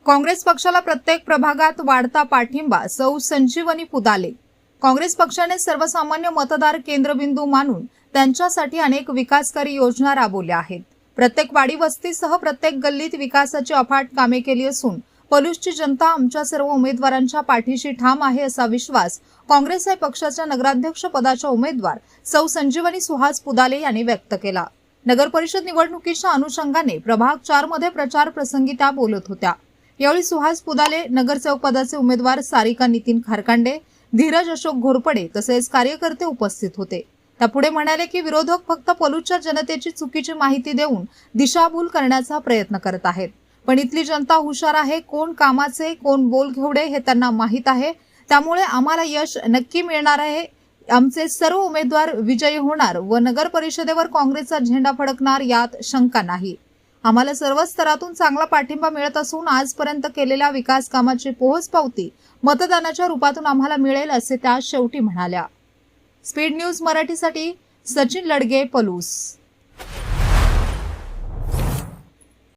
काँग्रेस पक्षाला प्रत्येक प्रभागात वाढता पाठिंबा, सौ संजीवनी पुदाले। काँग्रेस पक्षाने सर्वसामान्य मतदार केंद्रबिंदू मानून त्यांच्यासाठी अनेक विकासकारी योजना राबवल्या आहेत। प्रत्येक वाडी वस्तीसह प्रत्येक गल्लीत विकासाची अफाट कामे केली असून पलूसची जनता आमच्या सर्व उमेदवारांच्या पाठीशी ठाम आहे असा विश्वास काँग्रेस पक्षाच्या नगराध्यक्ष पदाच्या उमेदवार सौ संजीवनी सुहास पुदाले यांनी व्यक्त केला। नगर परिषद निवडणुकीच्या अनुषंगाने प्रभाग 4 मध्ये प्रचार प्रसंगी त्या बोलत होत्या। यावेळी सुहास पुदाले, नगरसेवक पदाचे उमेदवार सारिका नितीन खारकांडे, धीरज अशोक घोरपडे तसेच कार्यकर्ते उपस्थित होते। त्या पुढे म्हणाले की विरोधक फक्त पलूसच्या जनतेची चुकीची माहिती देऊन दिशाभूल करण्याचा प्रयत्न करत आहेत, पण इथली जनता हुशार आहे। कोण कामाचे, कोण बोलघेवडे हे त्यांना माहित आहे। त्यामुळे आम्हाला यश नक्की मिळणार आहे। आमचे सर्व उमेदवार विजयी होणार व नगर परिषदेवर काँग्रेसचा झेंडा फडकणार यात शंका नाही। आम्हाला सर्व स्तरातून चांगला पाठिंबा मिळत असून आजपर्यंत केलेल्या विकास कामाची पोहोचपावती मतदानाच्या रूपातून आम्हाला मिळेल असे त्या शेवटी म्हणाल्या। स्पीड न्यूज मराठीसाठी सचिन लडगे, पलूस।